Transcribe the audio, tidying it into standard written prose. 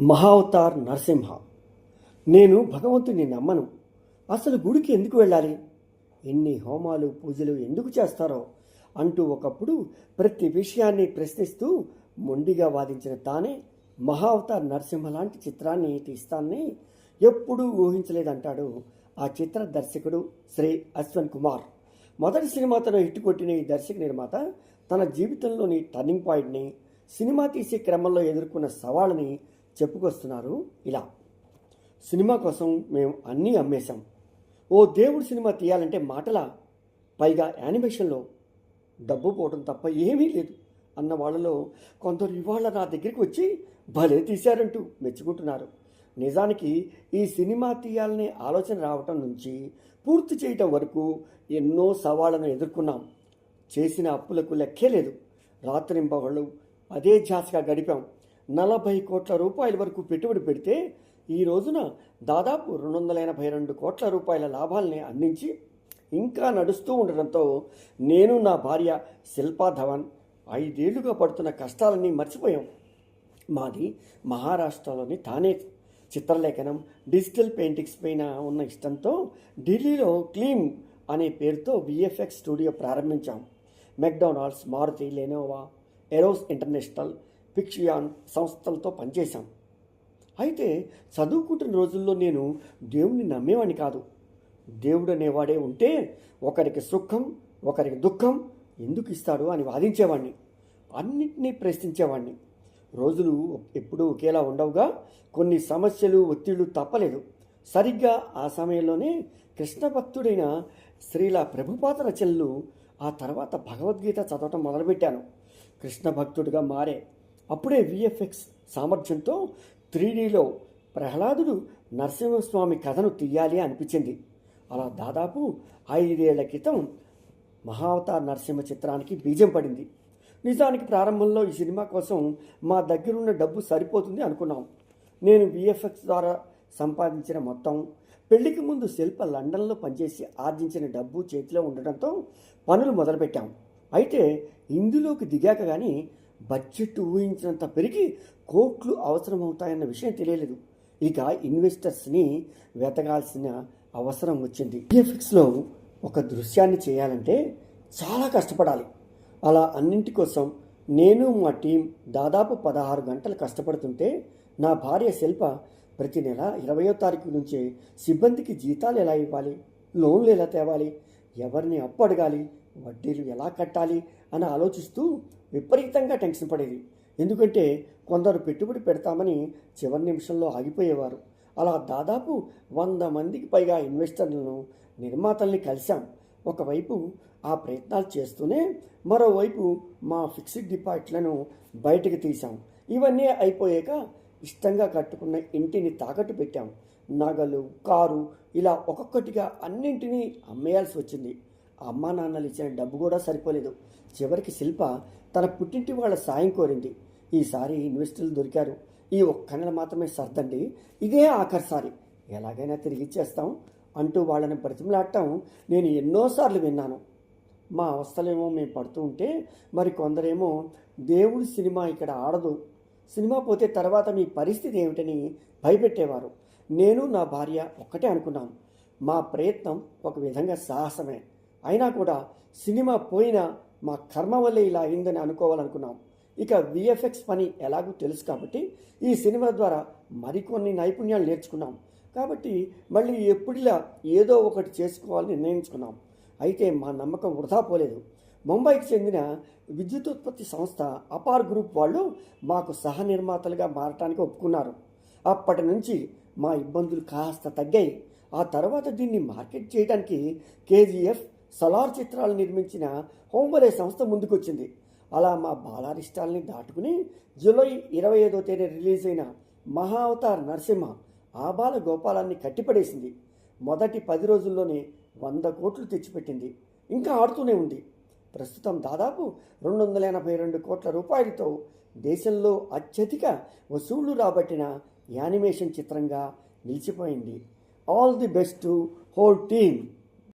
మహావతార్ నరసింహ. నేను భగవంతుని నమ్మను. అసలు గుడికి ఎందుకు వెళ్ళాలి? ఎన్ని హోమాలు పూజలు ఎందుకు చేస్తారో అంటూ ఒకప్పుడు ప్రతి విషయాన్ని ప్రశ్నిస్తూ మొండిగా వాదించిన తానే మహావతార్ నరసింహ లాంటి చిత్రాన్ని తీస్తానని ఎప్పుడూ ఊహించలేదంటాడు ఆ చిత్ర దర్శకుడు శ్రీ అశ్వన్ కుమార్. మొదటి సినిమాతో హిట్ కొట్టిన ఈ దర్శక నిర్మాత తన జీవితంలోని టర్నింగ్ పాయింట్ని, సినిమా తీసే క్రమంలో ఎదుర్కొన్న సవాళ్ళని చెప్పుకొస్తున్నారు ఇలా. సినిమా కోసం మేము అన్నీ అమ్మేశాం. ఓ దేవుడు సినిమా తీయాలంటే మాటలా, పైగా యానిమేషన్లో డబ్బు పోవడం తప్ప ఏమీ లేదు అన్న వాళ్ళలో కొందరు ఇవాళ నా దగ్గరికి వచ్చి భలే తీశారంటూ మెచ్చుకుంటున్నారు. నిజానికి ఈ సినిమా తీయాలనే ఆలోచన రావటం నుంచి పూర్తి చేయటం వరకు ఎన్నో సవాళ్లను ఎదుర్కొన్నాం. చేసిన అప్పులకు లెక్కే లేదు. రాత్రింబగళ్ళు అదే ఝాసగా గడిపాం. 40 కోట్ల రూపాయల వరకు పెట్టుబడి పెడితే ఈ రోజున దాదాపు 282 కోట్ల రూపాయల లాభాల్ని అందించి ఇంకా నడుస్తూ ఉండడంతో నేను, నా భార్య శిల్పా ధవన్ 5 ఏళ్లుగా పడుతున్న కష్టాలన్నీ మర్చిపోయాం. మాది మహారాష్ట్రలోని థానే. చిత్రలేఖనం, డిజిటల్ పెయింటింగ్స్ పైన ఉన్న ఇష్టంతో ఢిల్లీలో క్లీమ్ అనే పేరుతో విఎఫ్ఎక్స్ స్టూడియో ప్రారంభించాం. McDonald's, Maruti, Lenovo, Eros international, Pixion సంస్థలతో పనిచేశాం. అయితే చదువుకుంటున్న రోజుల్లో నేను దేవుణ్ణి నమ్మేవాడిని కాదు. దేవుడు అనేవాడే ఉంటే ఒకరికి సుఖం ఒకరికి దుఃఖం ఎందుకు ఇస్తాడు అని వాదించేవాడిని. అన్నింటినీ ప్రశ్నించేవాడిని. రోజులు ఎప్పుడూ ఒకేలా ఉండవుగా. కొన్ని సమస్యలు, ఒత్తిళ్లు తప్పలేదు. సరిగ్గా ఆ సమయంలోనే కృష్ణ భక్తుడైన శ్రీల ప్రభుపాద రచనలు, ఆ తర్వాత భగవద్గీత చదవటం మొదలుపెట్టాను. కృష్ణ భక్తుడిగా మారే అప్పుడే విఎఫ్ఎక్స్ సామర్థ్యంతో 3Dలో ప్రహ్లాదుడు నరసింహస్వామి కథను తీయాలి అనిపించింది. అలా దాదాపు 5 ఏళ్ల క్రితం మహావతార్ నరసింహ చిత్రానికి బీజం పడింది. నిజానికి ప్రారంభంలో ఈ సినిమా కోసం మా దగ్గరున్న డబ్బు సరిపోతుంది అనుకున్నాం. నేను విఎఫ్ఎక్స్ ద్వారా సంపాదించిన మొత్తం, పెళ్లికి ముందు శిల్ప లండన్లో పనిచేసి ఆర్జించిన డబ్బు చేతిలో ఉండడంతో పనులు మొదలుపెట్టాం. అయితే ఇందులోకి దిగాక కానీ బడ్జెట్ ఊహించినంత పెరిగి కోట్లు అవసరమవుతాయన్న విషయం తెలియలేదు. ఇక ఇన్వెస్టర్స్ని వెతకాల్సిన అవసరం వచ్చింది. విఎఫ్ఎక్స్లో ఒక దృశ్యాన్ని చేయాలంటే చాలా కష్టపడాలి. అలా అన్నింటి కోసం నేను, మా టీం దాదాపు 16 గంటలు కష్టపడుతుంటే నా భార్య శిల్ప ప్రతి నెల 20వ తారీఖు నుంచే సిబ్బందికి జీతాలు ఎలా ఇవ్వాలి, లోన్లు ఎలా తేవాలి, ఎవరిని అప్పు అడగాలి, వడ్డీలు ఎలా కట్టాలి అని ఆలోచిస్తూ విపరీతంగా టెన్షన్ పడేది. ఎందుకంటే కొందరు పెట్టుబడి పెడతామని చివరి నిమిషంలో ఆగిపోయేవారు. అలా దాదాపు 100 మందికి పైగా ఇన్వెస్టర్లను, నిర్మాతల్ని కలిశాం. ఒకవైపు ఆ ప్రయత్నాలు చేస్తూనే మరోవైపు మా ఫిక్స్డ్ డిపాజిట్లను బయటకు తీసాం. ఇవన్నీ అయిపోయాక ఇష్టంగా కట్టుకున్న ఇంటిని తాకట్టు పెట్టాం. నగలు, కారు ఇలా ఒక్కొక్కటిగా అన్నింటినీ అమ్మేయాల్సి వచ్చింది. అమ్మా నాన్నలు ఇచ్చిన డబ్బు కూడా సరిపోలేదు. చివరికి శిల్ప తన పుట్టింటి వాళ్ళ సాయం కోరింది. ఈసారి ఇన్వెస్టర్లు దొరికారు. ఈ ఒక్క నెల మాత్రమే సర్దండి, ఇదే ఆఖరిసారి, ఎలాగైనా తిరిగి ఇచ్చేస్తాం అంటూ వాళ్ళని బ్రతిమలాడటం నేను ఎన్నోసార్లు విన్నాను. మా అవస్థలేమో మేము పడుతూ ఉంటే మరి కొందరేమో దేవుడి సినిమా ఇక్కడ ఆడదు, సినిమా పోతే తర్వాత మీ పరిస్థితి ఏమిటని భయపెట్టేవారు. నేను, నా భార్య ఒక్కటే అనుకున్నాం, మా ప్రయత్నం ఒక విధంగా సాహసమే. అయినా కూడా సినిమా పోయినా మా కర్మ వల్లే ఇలా అయిందని అనుకోవాలనుకున్నాం. ఇక విఎఫ్ఎక్స్ పని ఎలాగో తెలుసు కాబట్టి ఈ సినిమా ద్వారా మరికొన్ని నైపుణ్యాలు నేర్చుకున్నాం. కాబట్టి మళ్ళీ ఎప్పుడిలా ఏదో ఒకటి చేసుకోవాలని నిర్ణయించుకున్నాం. అయితే మా నమ్మకం వృధా పోలేదు. ముంబైకి చెందిన విద్యుతోత్పత్తి సంస్థ అపార్ గ్రూప్ వాళ్ళు మాకు సహ నిర్మాతలుగా మారటానికి ఒప్పుకున్నారు. అప్పటి నుంచి మా ఇబ్బందులు కాస్త తగ్గాయి. ఆ తర్వాత దీన్ని మార్కెట్ చేయడానికి కేజీఎఫ్, సలార్ చిత్రాలు నిర్మించిన హోంబలే సంస్థ ముందుకొచ్చింది. అలా మా బాలారిష్టాలని దాటుకుని జూలై 25వ తేదీ రిలీజ్ అయిన మహావతార్ నరసింహ ఆబాల గోపాలాన్ని కట్టిపడేసింది. మొదటి 10 రోజుల్లోనే 100 కోట్లు తెచ్చిపెట్టింది. ఇంకా ఆడుతూనే ఉంది. ప్రస్తుతం దాదాపు 282 కోట్ల రూపాయలతో దేశంలో అత్యధిక వసూళ్లు రాబట్టిన యానిమేషన్ చిత్రంగా నిలిచిపోయింది. All the best to whole team.